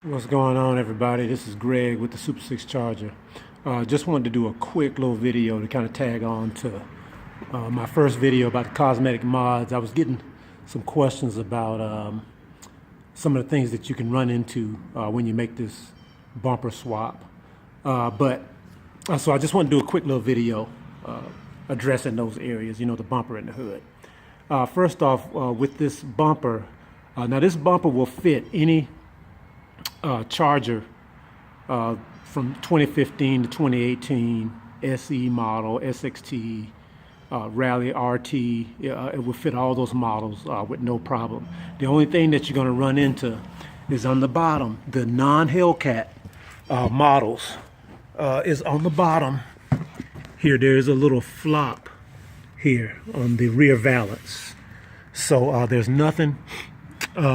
What's going on, everybody? This is Greg with the Super 6 Charger. Just wanted to do a quick little video to kind of tag on to my first video about the cosmetic mods. I was getting some questions about some of the things that you can run into when you make this bumper swap. So I just want to do a quick little video addressing those areas, the bumper and the hood. First off, with this bumper, now this bumper will fit any Charger from 2015 to 2018 SE model, SXT, Rally RT. It will fit all those models with no problem. The only thing that you're going to run into is on the bottom. The non-Hellcat models is on the bottom. Here, there's a little flop here on the rear valance. So there's nothing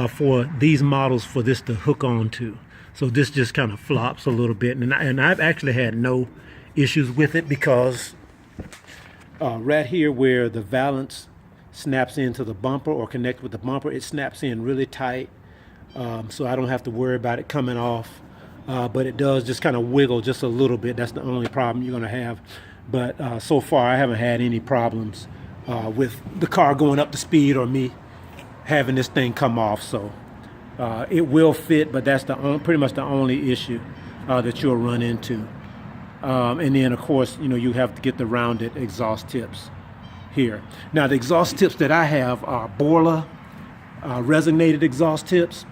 for these models for this to hook on to. So this just kind of flops a little bit, and I've actually had no issues with it because right here where the valance snaps into the bumper or connects with the bumper, it snaps in really tight, so I don't have to worry about it coming off, but it does just kind of wiggle just a little bit. That's the only problem you're going to have, but so far I haven't had any problems with the car going up to speed or me having this thing come off. So it will fit, but that's pretty much the only issue that you'll run into. And then of course, you have to get the rounded exhaust tips here. Now the exhaust tips that I have are Borla resonated exhaust tips.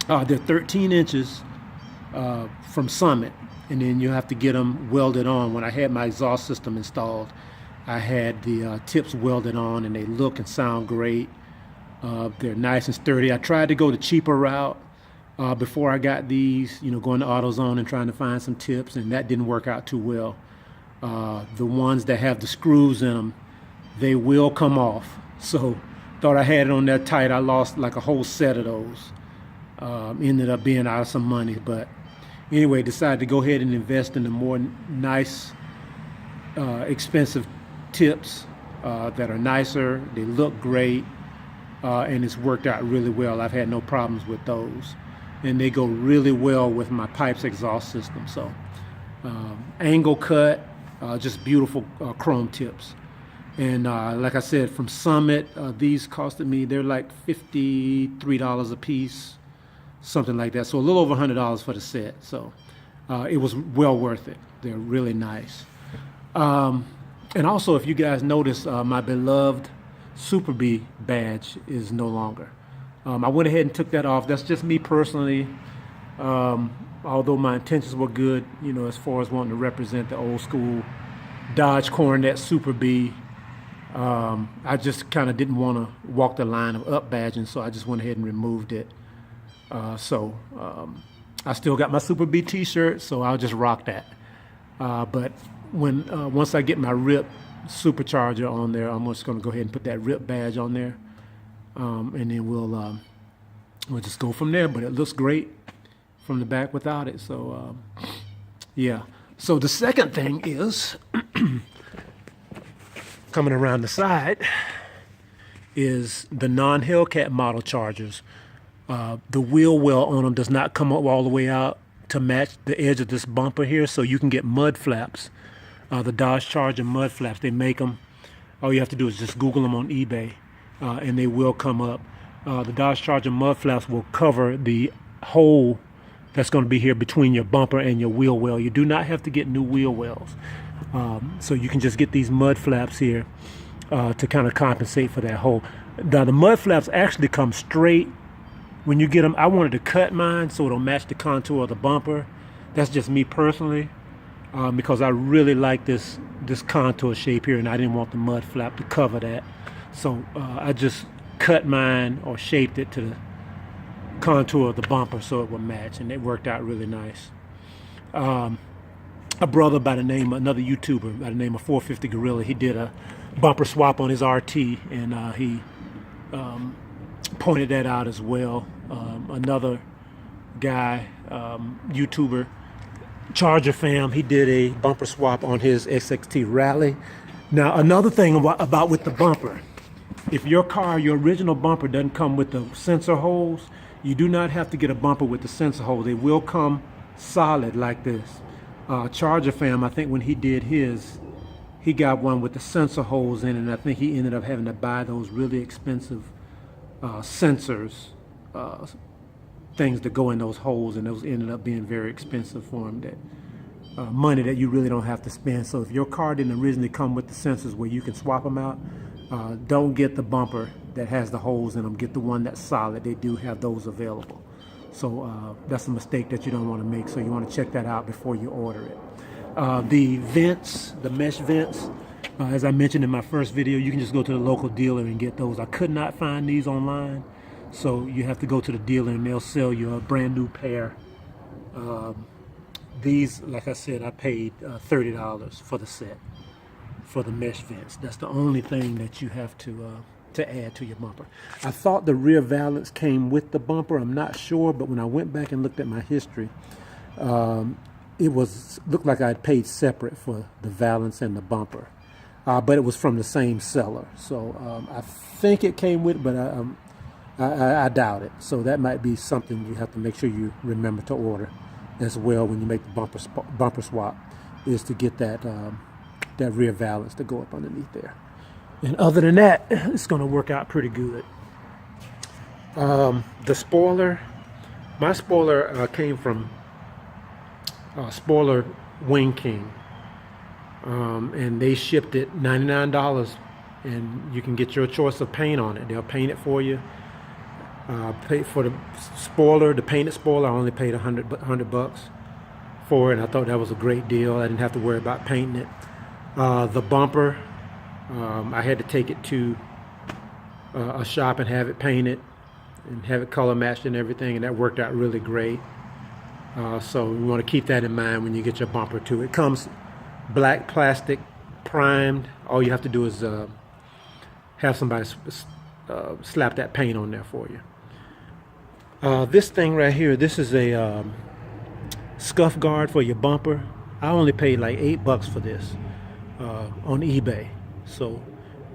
They're 13 inches from Summit, and then you have to get them welded on. When I had my exhaust system installed, I had the tips welded on, and they look and sound great. They're nice and sturdy. I tried to go the cheaper route before I got these, going to AutoZone and trying to find some tips, and that didn't work out too well. The ones that have the screws in them, they will come off. So thought I had it on that tight. I lost like a whole set of those. Ended up being out of some money, but anyway, decided to go ahead and invest in the more nice, expensive tips that are nicer. They look great. And it's worked out really well. I've had no problems with those, and they go really well with my Pipes exhaust system. So angle cut, just beautiful chrome tips. And like I said, from Summit, these costed me, they're like $53 a piece, something like that. So a little over $100 for the set. So it was well worth it. They're really nice. And also, if you guys notice, my beloved Super B badge is no longer. I went ahead and took that off. That's just me personally. Although my intentions were good, as far as wanting to represent the old school Dodge Coronet Super B. I just kind of didn't want to walk the line of up badging, so I just went ahead and removed it. I still got my Super B t-shirt, so I'll just rock that. But once I get my RIP Supercharger on there, I'm just going to go ahead and put that RIP badge on there, and then we'll just go from there. But it looks great from the back without it. So yeah. So the second thing is coming around the side is the non-Hellcat model Chargers. The wheel well on them does not come up all the way out to match the edge of this bumper here, so you can get mud flaps. The Dodge Charger mud flaps, they make them. All you have to do is just Google them on eBay, and they will come up. The Dodge Charger mud flaps will cover the hole that's going to be here between your bumper and your wheel well. You do not have to get new wheel wells. So you can just get these mud flaps here to kind of compensate for that hole. Now, the mud flaps actually come straight when you get them. I wanted to cut mine so it'll match the contour of the bumper. That's just me personally. Because I really like this contour shape here, and I didn't want the mud flap to cover that. So I just cut mine or shaped it to the contour of the bumper so it would match, and it worked out really nice. A brother by the name, another YouTuber by the name of 450 Gorilla, he did a bumper swap on his RT, and he pointed that out as well. Another guy, YouTuber, Charger fam, he did a bumper swap on his SXT Rally. Now, another thing about with the bumper, if your original bumper doesn't come with the sensor holes, You do not have to get a bumper with the sensor hole. They will come solid like this. Charger fam, I think when he did his, he got one with the sensor holes in it, and I think he ended up having to buy those really expensive sensors, things that go in those holes, and those ended up being very expensive for him. That money that you really don't have to spend. So if your car didn't originally come with the sensors where you can swap them out, don't get the bumper that has the holes in them. Get the one that's solid. They do have those available. So that's a mistake that you don't want to make. So you want to check that out before you order it. The vents, the mesh vents, as I mentioned in my first video, you can just go to the local dealer and get those. I could not find these online, so you have to go to the dealer and they'll sell you a brand new pair. These, like I said, I paid $30 for the set for the mesh vents. That's the only thing that you have to add to your bumper. I thought the rear valance came with the bumper. I'm not sure, but when I went back and looked at my history, it looked like I had paid separate for the valance and the bumper, but it was from the same seller. So I think it came with, but I doubt it. So that might be something you have to make sure you remember to order as well when you make the bumper swap, is to get that that rear valance to go up underneath there. And other than that, it's going to work out pretty good. The spoiler, my spoiler came from Spoiler Wing King, and they shipped it $99, and you can get your choice of paint on it. They'll paint it for you. Pay for the spoiler, the painted spoiler. I only paid $100 for it, and I thought that was a great deal. I didn't have to worry about painting it. The bumper, I had to take it to a shop and have it painted and have it color matched and everything, and that worked out really great. So you want to keep that in mind when you get your bumper too. It comes black plastic, primed. All you have to do is have somebody slap that paint on there for you. This thing right here, this is a scuff guard for your bumper. I only paid like $8 for this on eBay. So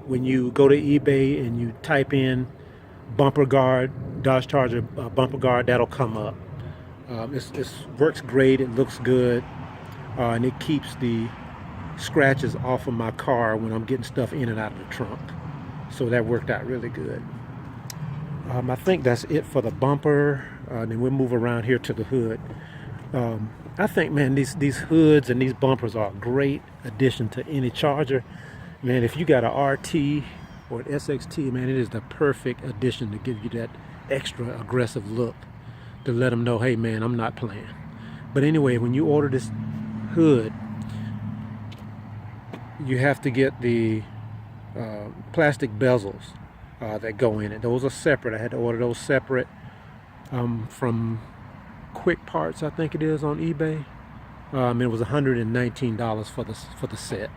when you go to eBay and you type in bumper guard, Dodge Charger bumper guard, that'll come up. It works great. It looks good, and it keeps the scratches off of my car when I'm getting stuff in and out of the trunk. So that worked out really good. I think that's it for the bumper. Then we'll move around here to the hood. I think, man, these hoods and these bumpers are a great addition to any Charger. Man, if you got a RT or an SXT, man, it is the perfect addition to give you that extra aggressive look, to let them know, hey, man, I'm not playing. But anyway, when you order this hood, you have to get the plastic bezels that go in it. Those are separate. I had to order those separate from Quick Parts, I think it is, on eBay. It was $119 for the set.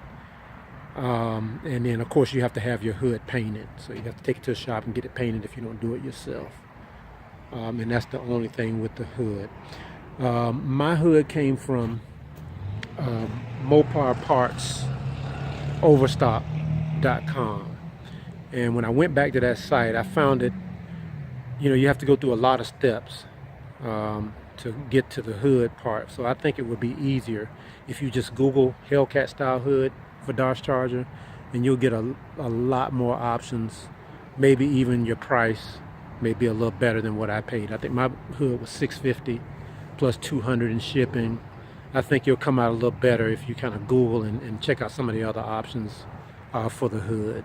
And then of course you have to have your hood painted, so you have to take it to a shop and get it painted if you don't do it yourself. And that's the only thing with the hood. My hood came from Mopar Parts Overstock.com. And when I went back to that site, I found it, you have to go through a lot of steps to get to the hood part. So I think it would be easier if you just Google Hellcat style hood for Dodge Charger, and you'll get a lot more options. Maybe even your price may be a little better than what I paid. I think my hood was $650 plus $200 in shipping. I think you'll come out a little better if you kind of Google and check out some of the other options for the hood.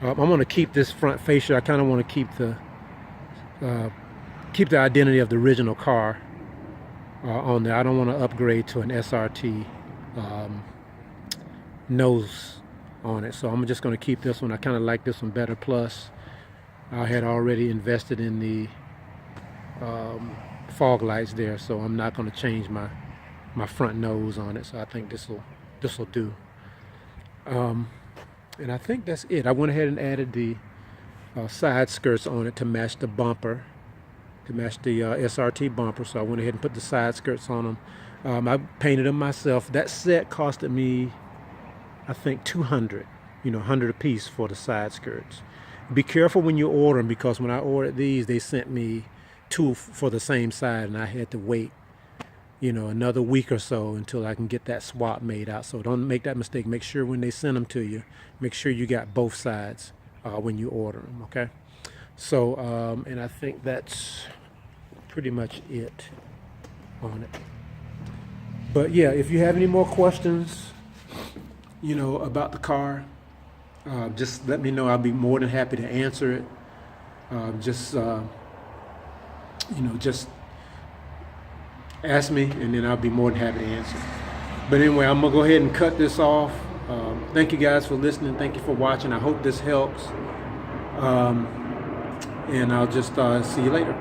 I'm going to keep this front fascia. I kind of want to keep the identity of the original car on there. I don't want to upgrade to an SRT nose on it, so I'm just going to keep this one. I kind of like this one better. Plus, I had already invested in the fog lights there, so I'm not going to change my front nose on it. So I think this will do. And I think that's it. I went ahead and added the side skirts on it to match the bumper, to match the SRT bumper. So I went ahead and put the side skirts on them. I painted them myself. That set costed me, I think, $200, $100 a piece for the side skirts. Be careful when you order them, because when I ordered these, they sent me two for the same side, and I had to wait, another week or so until I can get that swap made out. So don't make that mistake. Make sure when they send them to you, make sure you got both sides when you order them, okay? So, and I think that's pretty much it on it. But yeah, if you have any more questions, about the car, just let me know. I'll be more than happy to answer it. Just ask me, and then I'll be more than happy to answer. But anyway, I'm gonna go ahead and cut this off. Thank you guys for listening. Thank you for watching. I hope this helps. And I'll just see you later.